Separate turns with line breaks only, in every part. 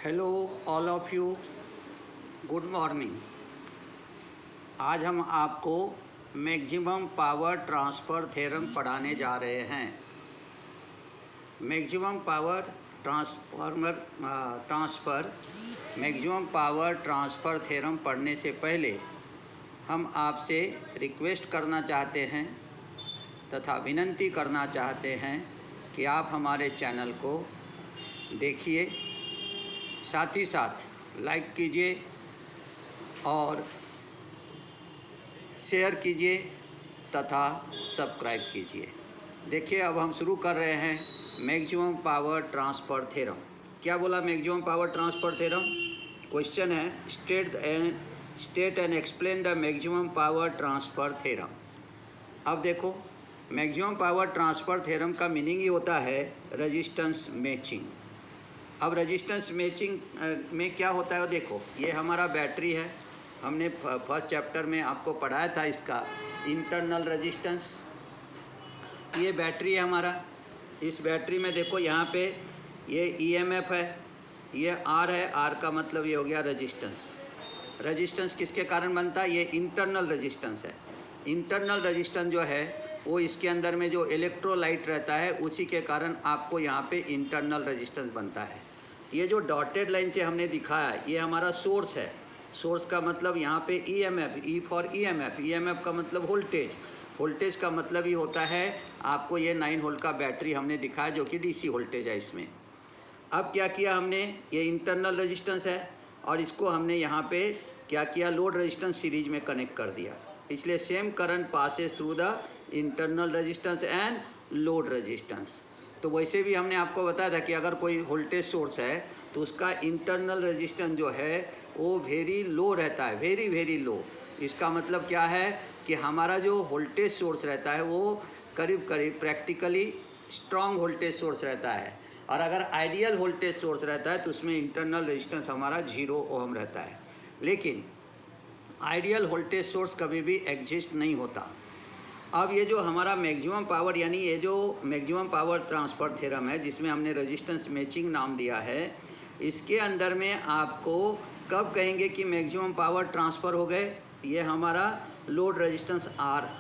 Hello all of you, good morning. आज हम आपको मैक्सिमम पावर ट्रांसफ़र थ्योरम पढ़ाने जा रहे हैं। मैक्सिमम पावर ट्रांसफ़र थ्योरम पढ़ने से पहले हम आपसे रिक्वेस्ट करना चाहते हैं तथा विनती करना चाहते हैं कि आप हमारे चैनल को देखिए, साथ ही साथ लाइक कीजिए और शेयर कीजिए तथा सब्सक्राइब कीजिए। देखिए, अब हम शुरू कर रहे हैं मैक्सिमम पावर ट्रांसफ़र थ्योरम। क्या बोला maximum power transfer theorem? Question है state and explain the maximum power transfer theorem. अब देखो, मैक्सिमम पावर ट्रांसफ़र थ्योरम का मीनिंग ही होता है रेजिस्टेंस मैचिंग। अब रेजिस्टेंस मैचिंग में क्या होता है, देखो ये हमारा बैटरी है। हमने फर्स्ट चैप्टर में आपको पढ़ाया था इसका इंटरनल रेजिस्टेंस। ये बैटरी है हमारा। इस बैटरी में देखो यहाँ पे ये ईएमएफ है, ये आर है। आर का मतलब ये हो गया रेजिस्टेंस। रेजिस्टेंस किसके कारण बनता है? ये इंटरनल रेजिस्टेंस है। इंटरनल रेजिस्टेंस जो है वो इसके अंदर में जो इलेक्ट्रोलाइट रहता है उसी के कारण आपको यहाँ पे इंटरनल रेजिस्टेंस बनता है। ये जो डॉटेड लाइन से हमने दिखाया ये हमारा सोर्स है। सोर्स का मतलब यहाँ पे EMF, E for EMF. EMF का मतलब वोल्टेज। वोल्टेज का मतलब ही होता है आपको ये 9 वोल्ट का बैटरी हमने दिखाया जो कि डीसी वोल्टेज है इसमें। अब क्या किया हमने, ये इंटरनल रेजिस्टेंस है और इसको हमने यहाँ पे क्या किया, लोड रेजिस्टेंस सीरीज में कनेक्ट कर दिया। इसलिए same current passes through the internal resistance and load resistance. तो वैसे भी हमने आपको बताया था कि अगर कोई वोल्टेज सोर्स है तो उसका इंटरनल रेजिस्टेंस जो है वो वेरी लो रहता है, वेरी वेरी लो। इसका मतलब क्या है कि हमारा जो वोल्टेज सोर्स रहता है वो करीब करीब प्रैक्टिकली स्ट्रॉन्ग वोल्टेज सोर्स रहता है। और अगर आइडियल वोल्टेज सोर्स रहता है तो उसमें इंटरनल रेजिस्टेंस हमारा 0 ओम रहता है। लेकिन आइडियल वोल्टेज सोर्स कभी भी एग्जिस्ट नहीं होता। अब ये जो हमारा मैक्सिमम पावर यानी ये जो मैक्सिमम पावर ट्रांसफ़र थ्योरम है जिसमें हमने रेजिस्टेंस मैचिंग नाम दिया है, इसके अंदर में आपको कब कहेंगे कि मैक्सिमम पावर ट्रांसफ़र हो गए? ये हमारा लोड रेजिस्टेंस आर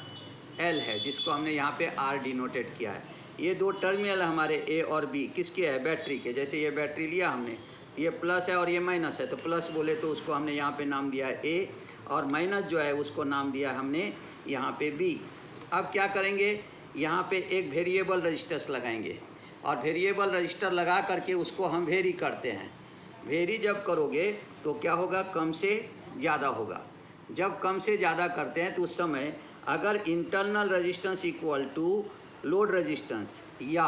एल है जिसको हमने यहाँ पे आर डिनोटेड किया है। ये दो टर्मिनल हमारे ए और बी किसके है? बैटरी के। जैसे ये बैटरी लिया हमने, ये प्लस है और ये माइनस है, तो प्लस बोले तो उसको हमने यहाँ पे नाम दिया है ए और माइनस जो है उसको नाम दिया हमने यहाँ पे बी। अब क्या करेंगे, यहाँ पे एक वेरिएबल रजिस्टर्स लगाएंगे और वेरिएबल रजिस्टर लगा करके उसको हम वेरी करते हैं। वेरी जब करोगे तो क्या होगा, कम से ज़्यादा होगा। जब कम से ज़्यादा करते हैं तो उस समय अगर internal resistance equal to load resistance या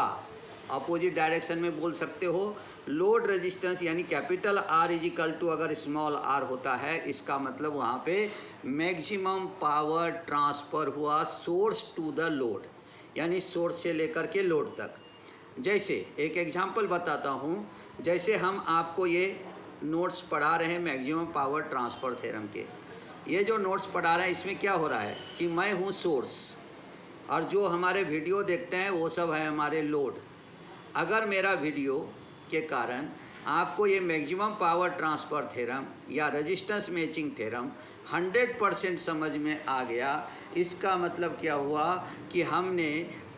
अपोजिट डायरेक्शन में बोल सकते हो लोड रेजिस्टेंस यानी capital R is equal to अगर स्मॉल आर होता है, इसका मतलब वहाँ पे मैक्सिमम पावर ट्रांसफ़र हुआ सोर्स टू द लोड, यानी सोर्स से लेकर के लोड तक। जैसे एक एग्जांपल बताता हूँ, जैसे हम आपको ये नोट्स पढ़ा रहे हैं मैक्सिमम पावर ट्रांसफ़र थ्योरम के। ये जो नोट्स पढ़ा रहे हैं इसमें क्या हो रहा है कि मैं हूँ सोर्स और जो हमारे वीडियो देखते हैं वो सब है हमारे लोड। अगर मेरा वीडियो के कारण आपको ये मैक्सिमम पावर ट्रांसफ़र थ्योरम या रेजिस्टेंस मैचिंग थ्योरम 100% समझ में आ गया, इसका मतलब क्या हुआ कि हमने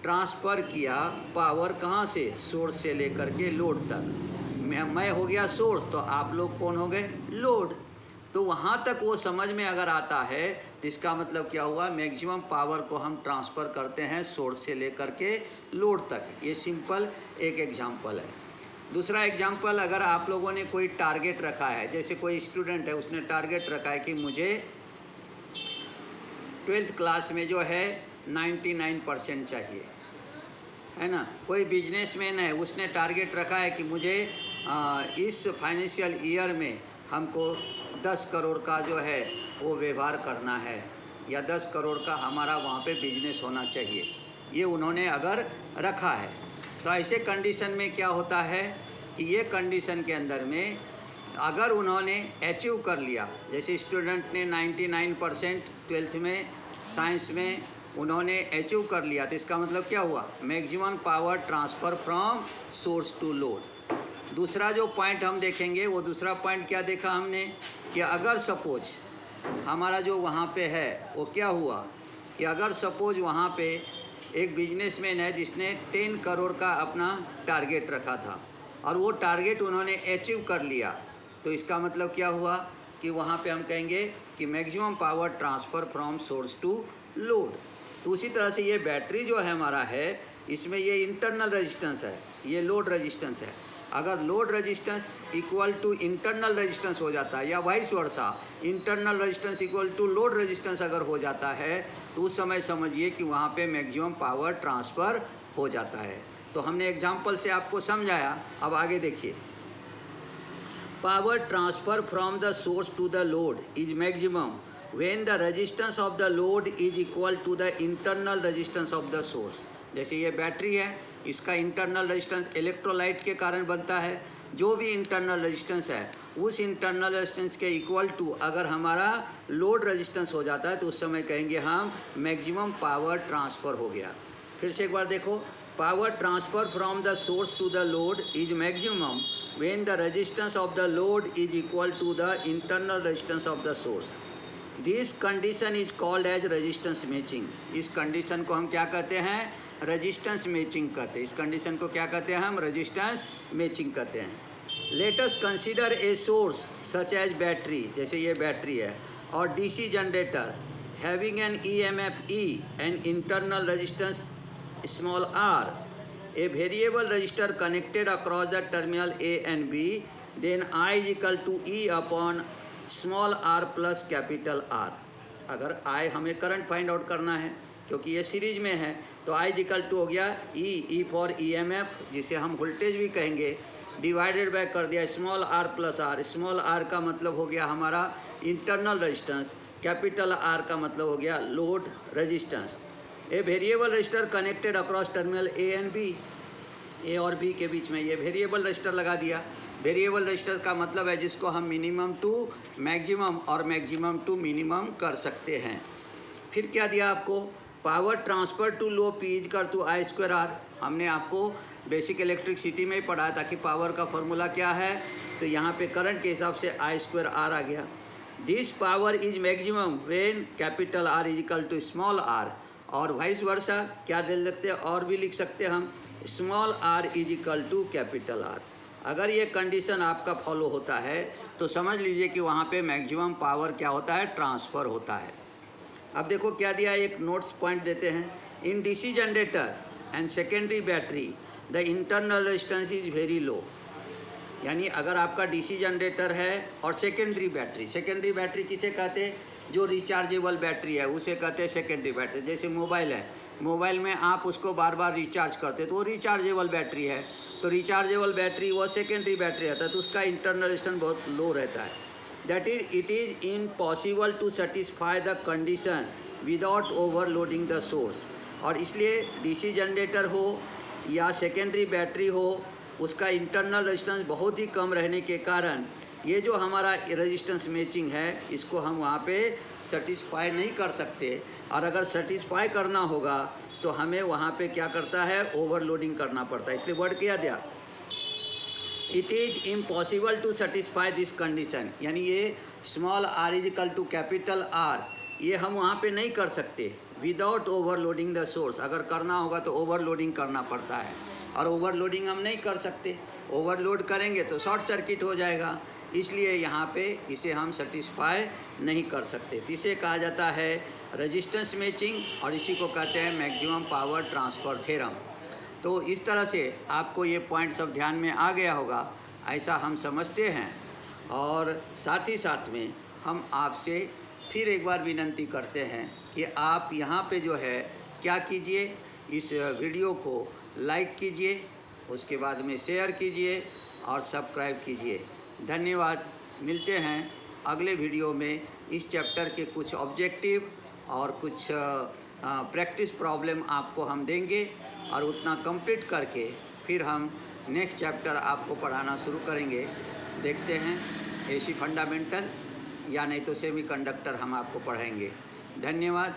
ट्रांसफ़र किया पावर कहाँ से? सोर्स से लेकर के लोड तक। मैं हो गया सोर्स तो आप लोग कौन हो गए? लोड। तो वहाँ तक वो समझ में अगर आता है तो इसका मतलब क्या हुआ, मैक्सिमम पावर को हम ट्रांसफ़र करते हैं सोर्स से लेकर के लोड तक। ये सिंपल एक एग्जांपल है। दूसरा एग्जांपल, अगर आप लोगों ने कोई टारगेट रखा है, जैसे कोई स्टूडेंट है उसने टारगेट रखा है कि मुझे 12th क्लास में जो है 99% चाहिए, है ना। कोई बिजनेसमैन है उसने टारगेट रखा है कि मुझे इस फाइनेंशियल ईयर में हमको 10 करोड़ का जो है वो व्यवहार करना है या 10 करोड़ का हमारा वहाँ पे बिजनेस होना चाहिए। ये उन्होंने अगर रखा है तो ऐसे कंडीशन में क्या होता है कि ये कंडीशन के अंदर में अगर उन्होंने अचीव कर लिया, जैसे स्टूडेंट ने 99% 12th में साइंस में उन्होंने अचीव कर लिया, तो इसका मतलब क्या हुआ, maximum power transfer from source to load. दूसरा जो पॉइंट हम देखेंगे वो दूसरा पॉइंट क्या देखा हमने कि अगर सपोज हमारा जो वहाँ पे है वो क्या हुआ कि अगर सपोज वहाँ पे एक बिजनेसमैन है जिसने 10 करोड़ का अपना टारगेट रखा था और वो टारगेट उन्होंने अचीव कर लिया, तो इसका मतलब क्या हुआ कि वहाँ पे हम कहेंगे कि maximum power transfer from source to load. तो उसी तरह से ये बैटरी जो है हमारा है, इसमें ये इंटरनल रेजिस्टेंस है, ये लोड रेजिस्टेंस है। अगर load resistance equal to internal resistance हो जाता है या vice versa internal resistance equal to load resistance अगर हो जाता है, तो उस समय समझिए कि वहाँ पे मैक्सिमम पावर ट्रांसफ़र हो जाता है। तो हमने एग्जांपल से आपको समझाया। अब आगे देखिए, power transfer from the source to the load is maximum when the resistance of the load is equal to the internal resistance of the source. जैसे ये बैटरी है, इसका इंटरनल रेजिस्टेंस इलेक्ट्रोलाइट के कारण बनता है। जो भी इंटरनल रेजिस्टेंस है उस इंटरनल रेजिस्टेंस के इक्वल टू अगर हमारा लोड रेजिस्टेंस हो जाता है, तो उस समय कहेंगे हम मैक्सिमम पावर ट्रांसफ़र हो गया। फिर से एक बार देखो, power transfer from the source to the load is maximum when the resistance of the load is equal to the internal resistance of the source. This condition is called as resistance matching. इस condition को हम क्या कहते हैं? Resistance matching कहते हैं। इस condition को क्या कहते हैं हम? रेजिस्टेंस मैचिंग कहते हैं। Let us consider a source such as battery, जैसे ये बैटरी है, और DC generator having an EMF E and internal resistance small R, a variable register connected across the terminal A and B, then I is equal to E upon small R plus capital R. अगर I हमें current find out करना है क्योंकि ये series में है, तो I equal to हो गया ई फॉर ईएमएफ, जिसे हम वोल्टेज भी कहेंगे, डिवाइडेड बाय कर दिया small R plus R. Small R का मतलब हो गया हमारा इंटरनल रेजिस्टेंस, कैपिटल आर का मतलब हो गया load resistance. A variable register connected across terminal A and B, A और बी के बीच में ये वेरिएबल रजिस्टर लगा दिया। वेरिएबल रजिस्टर का मतलब है जिसको हम मिनिमम टू मैक्सिमम और मैक्सिमम टू मिनिमम कर सकते हैं। फिर क्या दिया आपको? Power transfer to low P is कर टू आई स्क्वायर आर। हमने आपको बेसिक इलेक्ट्रिसिटी में ही पढ़ा था कि पावर का फॉर्मूला क्या है, तो यहाँ पे करंट के हिसाब से आई स्क्वायर आर आ गया। This power is maximum when capital R is equal to small R, और वाइस वर्सा क्या दे सकते हैं और भी लिख सकते हैं हम, small R is equal to capital R. अगर ये कंडीशन आपका फॉलो होता है तो समझ लीजिए कि वहाँ पे मैक्सिमम पावर क्या होता है? ट्रांसफ़र होता है। अब देखो क्या दिया, एक नोट्स पॉइंट देते हैं। In DC generator and secondary battery the internal resistance is very low. यानी अगर आपका डीसी जनरेटर है और सेकेंडरी बैटरी किसे कहते हैं? जो रिचार्जेबल बैटरी है उसे कहते हैं सेकेंडरी बैटरी। जैसे मोबाइल है, मोबाइल में आप उसको बार बार रिचार्ज करते तो वो रिचार्जेबल बैटरी है, तो रिचार्जेबल बैटरी वो सेकेंडरी बैटरी रहता है, तो उसका इंटरनल रेजिस्टेंस बहुत लो रहता है। That is it is impossible to satisfy the condition without overloading the source. और इसलिए डीसी जनरेटर हो या सेकेंडरी बैटरी हो, उसका इंटरनल रेजिस्टेंस बहुत ही कम रहने के कारण ये जो हमारा रेजिस्टेंस मैचिंग है इसको हम वहाँ पे सेटिस्फाई नहीं कर सकते। और अगर सेटिस्फाई करना होगा तो हमें वहाँ पे क्या करता है? ओवरलोडिंग करना पड़ता है। इसलिए वर्ड क्या दिया? It is impossible to satisfy this condition. यानी ये small R is equal to capital R, ये हम वहाँ पे नहीं कर सकते विदाउट ओवरलोडिंग द सोर्स। अगर करना होगा तो ओवरलोडिंग करना पड़ता है, और ओवरलोडिंग हम नहीं कर सकते। ओवरलोड करेंगे तो शॉर्ट सर्किट हो जाएगा, इसलिए यहाँ पे इसे हम सेटिस्फाई नहीं कर सकते। इसे कहा जाता है रेजिस्टेंस मैचिंग, और इसी को कहते हैं मैक्सिमम पावर ट्रांसफ़र थ्योरम। तो इस तरह से आपको ये पॉइंट सब ध्यान में आ गया होगा, ऐसा हम समझते हैं। और साथ ही साथ में हम आपसे फिर एक बार विनंती करते हैं कि आप यहाँ पे जो है क्या कीजिए, इस वीडियो को लाइक कीजिए, उसके बाद में शेयर कीजिए और सब्सक्राइब कीजिए। धन्यवाद। मिलते हैं अगले वीडियो में। इस चैप्टर के कुछ ऑब्जेक्टिव और कुछ प्रैक्टिस प्रॉब्लम आपको हम देंगे, और उतना कंप्लीट करके फिर हम नेक्स्ट चैप्टर आपको पढ़ाना शुरू करेंगे। देखते हैं एसी फंडामेंटल या नहीं तो सेमीकंडक्टर हम आपको पढ़ाएंगे। धन्यवाद।